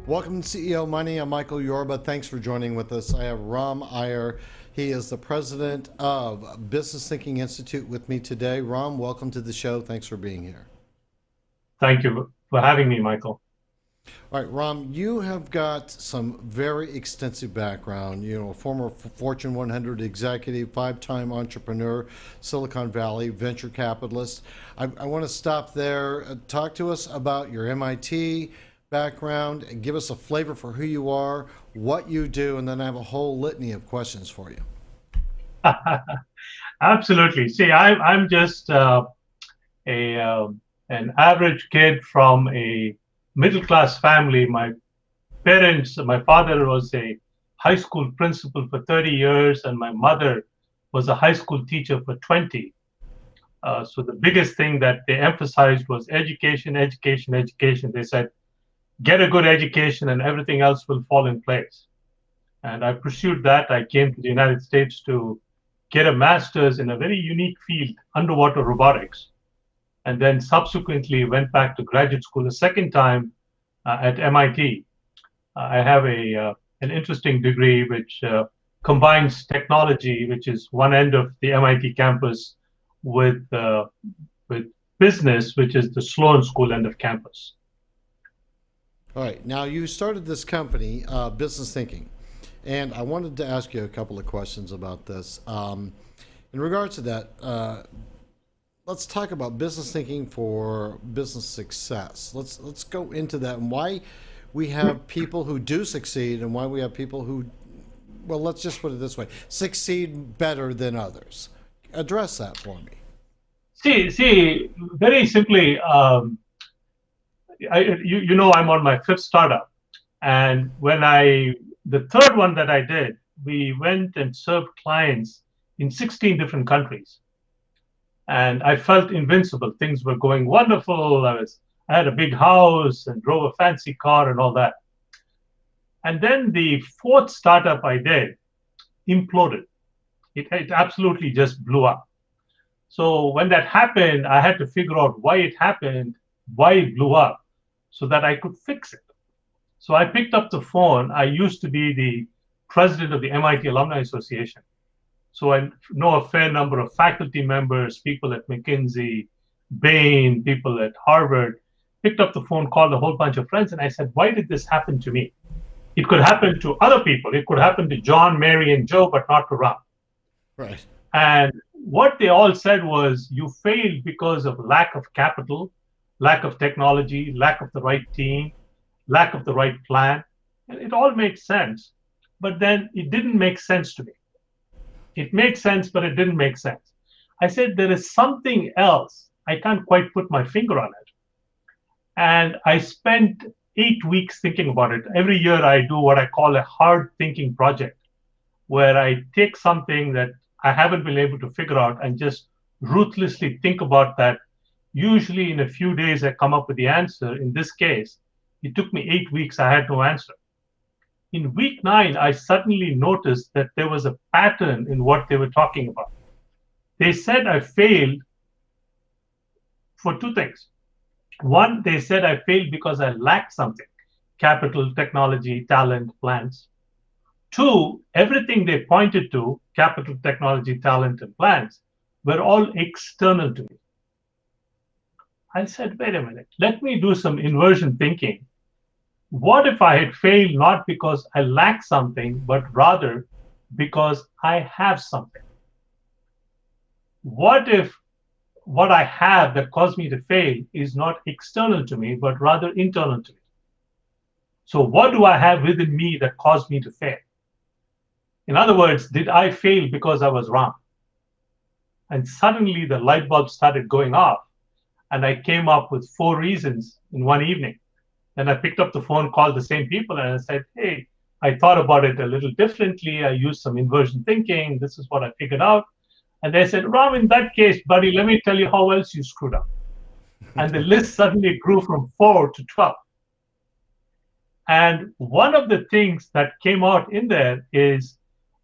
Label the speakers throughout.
Speaker 1: Welcome to CEO Money. I'm Michael Yorba. Thanks for joining with us. I have Ram Iyer. He is the president of Business Thinking Institute with me today. Ram, welcome to the show. Thanks for being here.
Speaker 2: Thank you for having me, Michael.
Speaker 1: All right, Ram, you have got some very extensive background. You know, former Fortune 100 executive, five-time entrepreneur, Silicon Valley venture capitalist. I want to stop there. Talk to us about your MIT background and give us a flavor for who you are, what you do, and then I have a whole litany of questions for you.
Speaker 2: Absolutely. See, I'm just an average kid from a middle-class family. My father was a high school principal for 30 years, and my mother was a high school teacher for 20. So the biggest thing that they emphasized was education, education, education. They said, get a good education and everything else will fall in place. And I pursued that. I came to the United States to get a master's in a very unique field, underwater robotics. And then subsequently went back to graduate school a second time at MIT. I have an interesting degree which combines technology, which is one end of the MIT campus, with business, which is the Sloan School end of campus.
Speaker 1: All right. Now, you started this company, Business Thinking, and I wanted to ask you a couple of questions about this. In regards to that, let's talk about business thinking for business success. Let's go into that and why we have people who do succeed and why we have people who, well, let's just put it this way, succeed better than others. Address that for me.
Speaker 2: See, very simply, you know, I'm on my fifth startup, and the third one that I did, we went and served clients in 16 different countries, and I felt invincible. Things were going wonderful. I had a big house and drove a fancy car and all that. And then the fourth startup I did imploded. It absolutely just blew up. So when that happened, I had to figure out why it happened, why it blew up, so that I could fix it. So I picked up the phone. I used to be the president of the MIT Alumni Association. So I know a fair number of faculty members, people at McKinsey, Bain, people at Harvard. Picked up the phone, called a whole bunch of friends, and I said, why did this happen to me? It could happen to other people. It could happen to John, Mary, and Joe, but not to Ram.
Speaker 1: Right.
Speaker 2: And what they all said was, you failed because of lack of capital, lack of technology, lack of the right team, lack of the right plan. And it all made sense, but then it didn't make sense to me. It made sense, but it didn't make sense. I said, there is something else. I can't quite put my finger on it. And I spent 8 weeks thinking about it. Every year I do what I call a hard thinking project, where I take something that I haven't been able to figure out and just ruthlessly think about that. Usually in a few days, I come up with the answer. In this case, it took me 8 weeks. I had no answer. In week 9, I suddenly noticed that there was a pattern in what they were talking about. They said I failed for two things. One, they said I failed because I lacked something: capital, technology, talent, plans. Two, everything they pointed to, capital, technology, talent, and plans, were all external to me. I said, wait a minute, let me do some inversion thinking. What if I had failed not because I lack something, but rather because I have something? What if what I have that caused me to fail is not external to me, but rather internal to me? So what do I have within me that caused me to fail? In other words, did I fail because I was wrong? And suddenly the light bulb started going off, and I came up with 4 reasons in one evening And I picked up the phone, called the same people, and I said, hey, I thought about it a little differently. I used some inversion thinking. This is what I figured out. And they said, Ram, in that case, buddy, let me tell you how else you screwed up. And the list suddenly grew from 4 to 12. And one of the things that came out in there is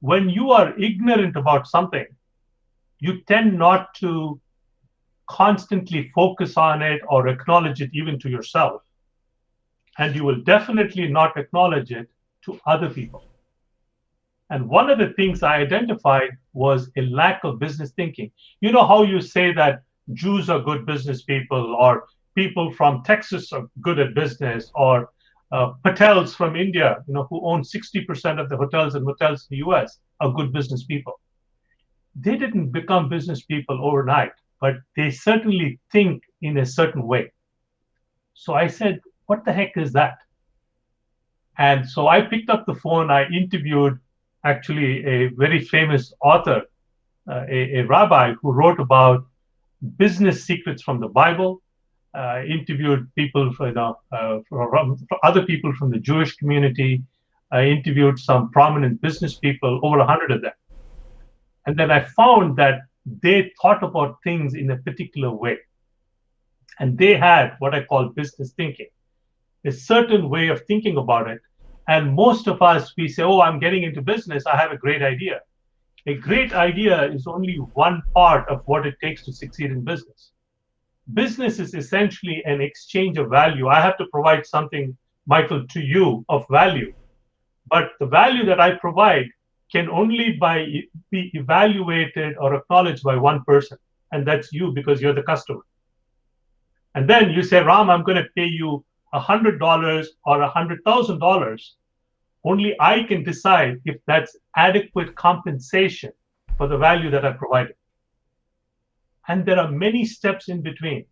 Speaker 2: when you are ignorant about something, you tend not to constantly focus on it or acknowledge it even to yourself. And you will definitely not acknowledge it to other people. And one of the things I identified was a lack of business thinking. You know how you say that Jews are good business people, or people from Texas are good at business, or Patels from India, who own 60% of the hotels and motels in the US, are good business people. They didn't become business people overnight, but they certainly think in a certain way. So I said, what the heck is that? And so I picked up the phone. I interviewed actually a very famous author, a rabbi who wrote about business secrets from the Bible. Interviewed people from other people from the Jewish community. I interviewed some prominent business people, over 100 of them. And then I found that they thought about things in a particular way. And they had what I call business thinking, a certain way of thinking about it. And most of us, we say, oh, I'm getting into business. I have a great idea. A great idea is only one part of what it takes to succeed in business. Business is essentially an exchange of value. I have to provide something, Michael, to you of value. But the value that I provide can only be evaluated or acknowledged by one person. And that's you, because you're the customer. And then you say, Ram, I'm going to pay you $100 or $100,000. Only I can decide if that's adequate compensation for the value that I provided. And there are many steps in between.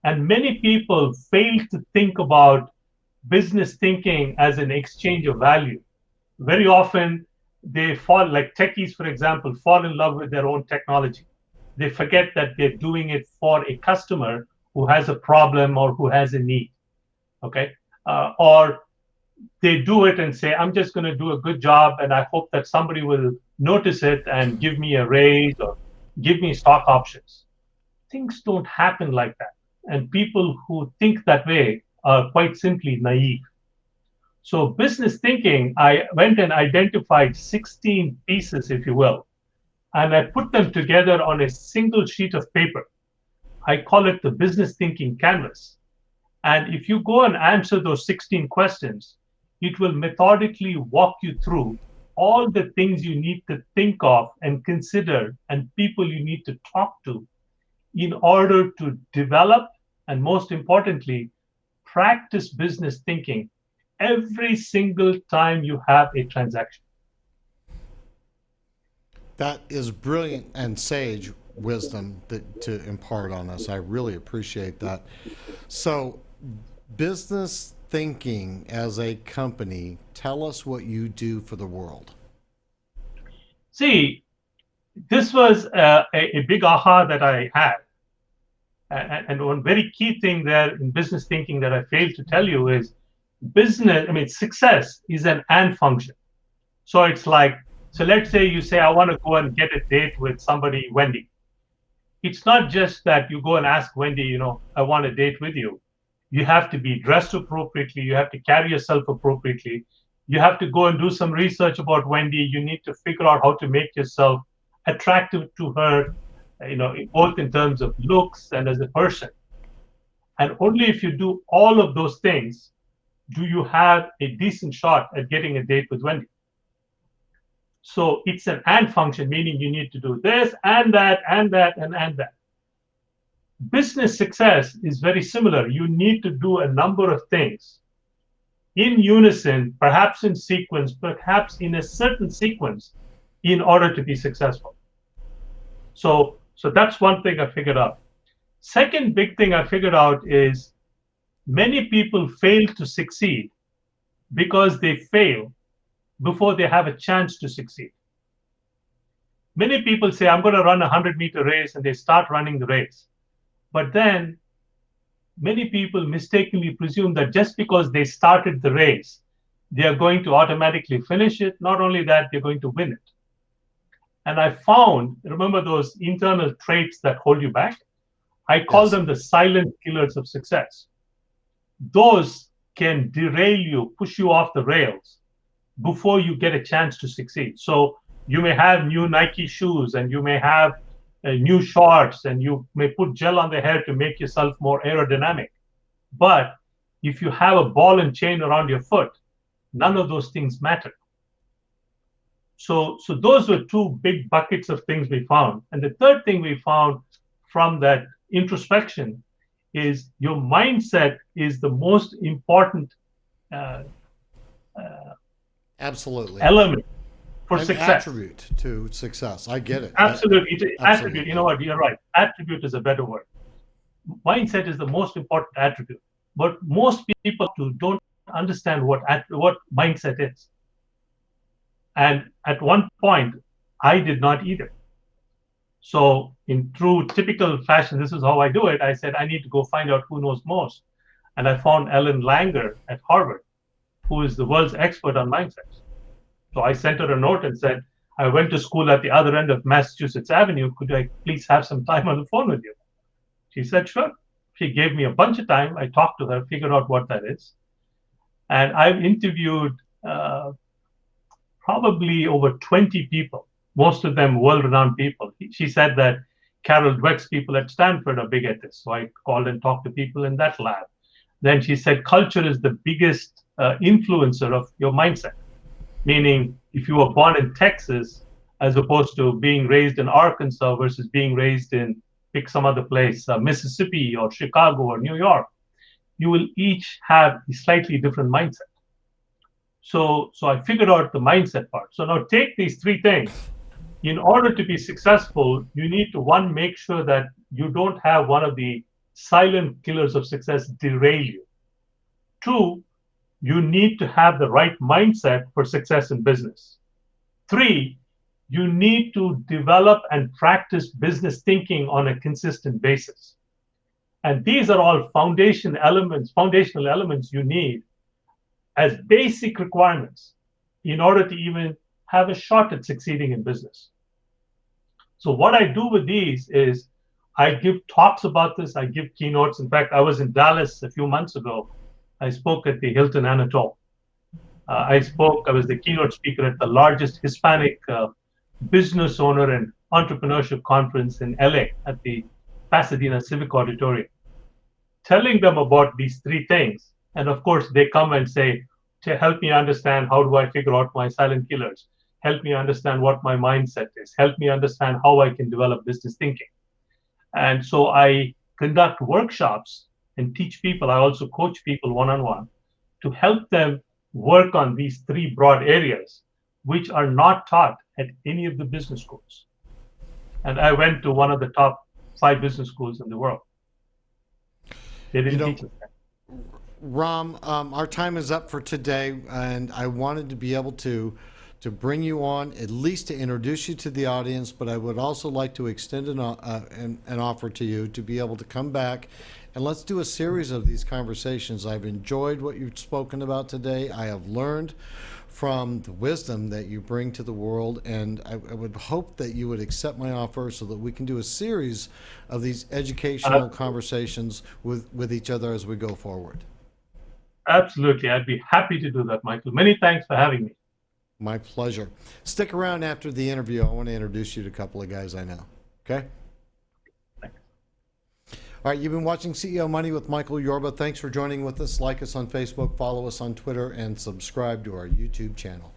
Speaker 2: And many people fail to think about business thinking as an exchange of value. Very often, they fall, like techies, for example, fall in love with their own technology. They forget that they're doing it for a customer who has a problem or who has a need. Okay? Or they do it and say, I'm just going to do a good job, and I hope that somebody will notice it and give me a raise or give me stock options. Things don't happen like that. And people who think that way are quite simply naive. So business thinking, I went and identified 16 pieces, if you will, and I put them together on a single sheet of paper. I call it the business thinking canvas. And if you go and answer those 16 questions, it will methodically walk you through all the things you need to think of and consider and people you need to talk to in order to develop and, most importantly, practice business thinking every single time you have a transaction.
Speaker 1: That is brilliant and sage wisdom to impart on us. I really appreciate that. So, business thinking as a company, tell us what you do for the world.
Speaker 2: See, this was a big aha that I had. And one very key thing there in business thinking that I failed to tell you is success is an and function. So it's like, so let's say you say, I want to go and get a date with somebody, Wendy. It's not just that you go and ask Wendy, I want a date with you. You have to be dressed appropriately. You have to carry yourself appropriately. You have to go and do some research about Wendy. You need to figure out how to make yourself attractive to her, both in terms of looks and as a person. And only if you do all of those things do you have a decent shot at getting a date with Wendy. So it's an and function, meaning you need to do this and that and that and that. Business success is very similar. You need to do a number of things in unison, perhaps in sequence, perhaps in a certain sequence, in order to be successful. So that's one thing I figured out. Second big thing I figured out is many people fail to succeed because they fail before they have a chance to succeed. Many people say, I'm going to run a 100-meter race, and they start running the race. But then many people mistakenly presume that just because they started the race, they are going to automatically finish it. Not only that, they're going to win it. And I found, remember those internal traits that hold you back? I call
Speaker 1: Yes.
Speaker 2: them the silent killers of success. Those can derail you, push you off the rails before you get a chance to succeed. So you may have new Nike shoes, and you may have new shorts, and you may put gel on the hair to make yourself more aerodynamic. But if you have a ball and chain around your foot, none of those things matter. So those were two big buckets of things we found. And the third thing we found from that introspection is your mindset is the most important
Speaker 1: Absolutely.
Speaker 2: element for
Speaker 1: An
Speaker 2: success.
Speaker 1: attribute to success. I get it.
Speaker 2: Absolutely. It's an
Speaker 1: Absolutely.
Speaker 2: attribute. You know what? You're right. Attribute is a better word. Mindset is the most important attribute. But most people don't understand what mindset is. And at one point, I did not either. So in true typical fashion, this is how I do it. I said, I need to go find out who knows most. And I found Ellen Langer at Harvard, who is the world's expert on mindsets. So I sent her a note and said, I went to school at the other end of Massachusetts Avenue. Could I please have some time on the phone with you? She said, sure. She gave me a bunch of time. I talked to her, figured out what that is. And I've interviewed probably over 20 people, most of them world-renowned people. She said that Carol Dweck's people at Stanford are big at this. So I called and talked to people in that lab. Then she said culture is the biggest influencer of your mindset. Meaning, if you were born in Texas, as opposed to being raised in Arkansas versus being raised in, pick some other place, Mississippi or Chicago or New York, you will each have a slightly different mindset. So I figured out the mindset part. So now take these three things. In order to be successful, you need to, one, make sure that you don't have one of the silent killers of success derail you. Two, you need to have the right mindset for success in business. Three, you need to develop and practice business thinking on a consistent basis. And these are all foundational elements you need as basic requirements in order to even have a shot at succeeding in business. So what I do with these is I give talks about this. I give keynotes. In fact, I was in Dallas a few months ago. I spoke at the Hilton Anatole. I was the keynote speaker at the largest Hispanic business owner and entrepreneurship conference in LA at the Pasadena Civic Auditorium, telling them about these three things. And of course, they come and say, to help me understand, how do I figure out my silent killers? Help me understand what my mindset is. Help me understand how I can develop business thinking. And so I conduct workshops and teach people. I also coach people one-on-one to help them work on these three broad areas, which are not taught at any of the business schools. And I went to one of the top 5 business schools in the world. They didn't teach us that.
Speaker 1: Ram, our time is up for today, and I wanted to be able to bring you on, at least to introduce you to the audience, but I would also like to extend an offer to you to be able to come back and let's do a series of these conversations. I've enjoyed what you've spoken about today. I have learned from the wisdom that you bring to the world, and I would hope that you would accept my offer so that we can do a series of these educational conversations with each other as we go forward.
Speaker 2: Absolutely. I'd be happy to do that, Michael. Many thanks for having me.
Speaker 1: My pleasure. Stick around after the interview. I want to introduce you to a couple of guys I know. Okay?
Speaker 2: Thanks.
Speaker 1: All right, you've been watching CEO Money with Michael Yorba. Thanks for joining with us. Like us on Facebook, follow us on Twitter, and subscribe to our YouTube channel.